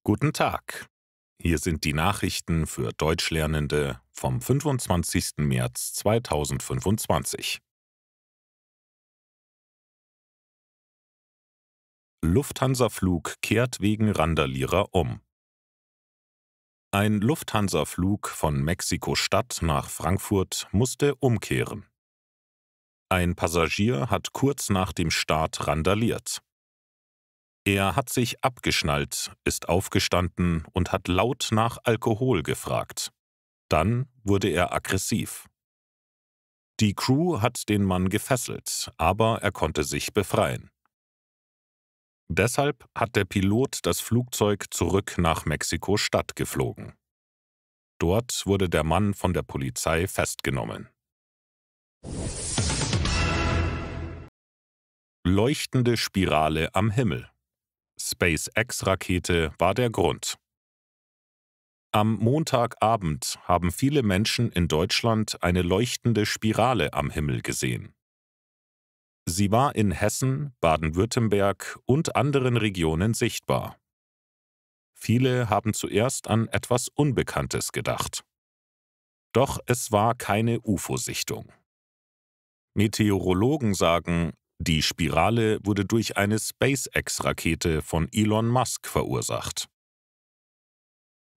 Guten Tag. Hier sind die Nachrichten für Deutschlernende vom 25. März 2025. Lufthansa-Flug kehrt wegen Randalierer um. Ein Lufthansa-Flug von Mexiko-Stadt nach Frankfurt musste umkehren. Ein Passagier hat kurz nach dem Start randaliert. Er hat sich abgeschnallt, ist aufgestanden und hat laut nach Alkohol gefragt. Dann wurde er aggressiv. Die Crew hat den Mann gefesselt, aber er konnte sich befreien. Deshalb hat der Pilot das Flugzeug zurück nach Mexiko-Stadt geflogen. Dort wurde der Mann von der Polizei festgenommen. Leuchtende Spirale am Himmel. SpaceX-Rakete war der Grund. Am Montagabend haben viele Menschen in Deutschland eine leuchtende Spirale am Himmel gesehen. Sie war in Hessen, Baden-Württemberg und anderen Regionen sichtbar. Viele haben zuerst an etwas Unbekanntes gedacht. Doch es war keine UFO-Sichtung. Meteorologen sagen, die Spirale wurde durch eine SpaceX-Rakete von Elon Musk verursacht.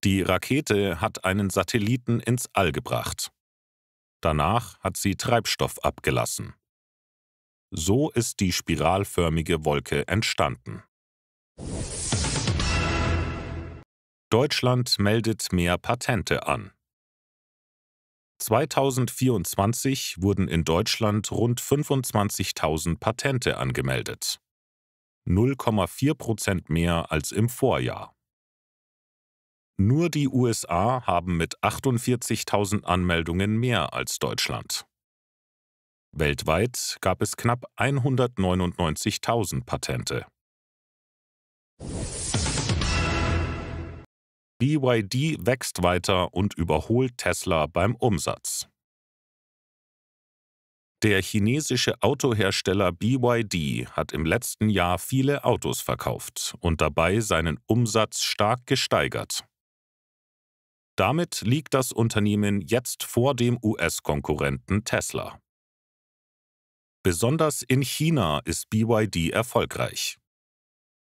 Die Rakete hat einen Satelliten ins All gebracht. Danach hat sie Treibstoff abgelassen. So ist die spiralförmige Wolke entstanden. Deutschland meldet mehr Patente an. 2024 wurden in Deutschland rund 25.000 Patente angemeldet. 0,4% mehr als im Vorjahr. Nur die USA haben mit 48.000 Anmeldungen mehr als Deutschland. Weltweit gab es knapp 199.000 Patente. BYD wächst weiter und überholt Tesla beim Umsatz. Der chinesische Autohersteller BYD hat im letzten Jahr viele Autos verkauft und dabei seinen Umsatz stark gesteigert. Damit liegt das Unternehmen jetzt vor dem US-Konkurrenten Tesla. Besonders in China ist BYD erfolgreich.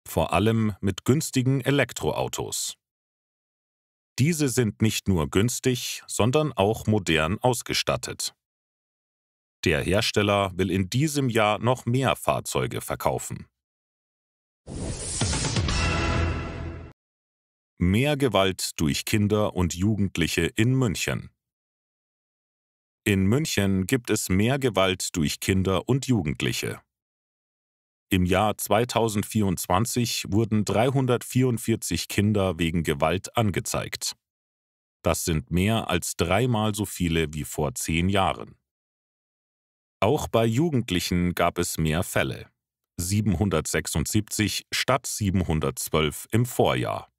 Vor allem mit günstigen Elektroautos. Diese sind nicht nur günstig, sondern auch modern ausgestattet. Der Hersteller will in diesem Jahr noch mehr Fahrzeuge verkaufen. Mehr Gewalt durch Kinder und Jugendliche in München. In München gibt es mehr Gewalt durch Kinder und Jugendliche. Im Jahr 2024 wurden 344 Kinder wegen Gewalt angezeigt. Das sind mehr als 3-mal so viele wie vor 10 Jahren. Auch bei Jugendlichen gab es mehr Fälle. 776 statt 712 im Vorjahr.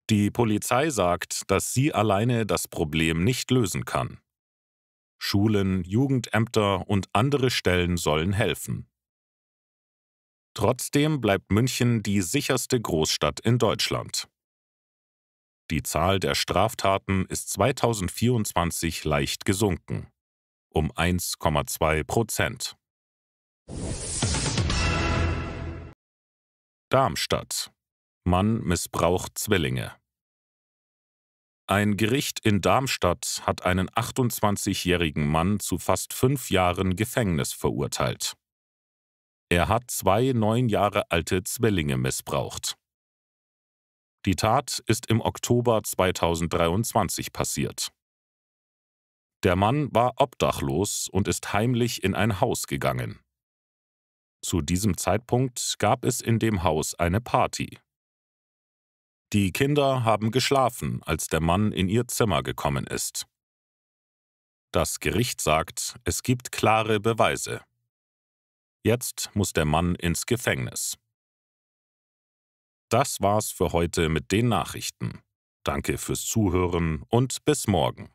Die Polizei sagt, dass sie alleine das Problem nicht lösen kann. Schulen, Jugendämter und andere Stellen sollen helfen. Trotzdem bleibt München die sicherste Großstadt in Deutschland. Die Zahl der Straftaten ist 2024 leicht gesunken, um 1,2%. Darmstadt. Mann missbraucht Zwillinge. Ein Gericht in Darmstadt hat einen 28-jährigen Mann zu fast 5 Jahren Gefängnis verurteilt. Er hat 2 9 Jahre alte Zwillinge missbraucht. Die Tat ist im Oktober 2023 passiert. Der Mann war obdachlos und ist heimlich in ein Haus gegangen. Zu diesem Zeitpunkt gab es in dem Haus eine Party. Die Kinder haben geschlafen, als der Mann in ihr Zimmer gekommen ist. Das Gericht sagt, es gibt klare Beweise. Jetzt muss der Mann ins Gefängnis. Das war's für heute mit den Nachrichten. Danke fürs Zuhören und bis morgen.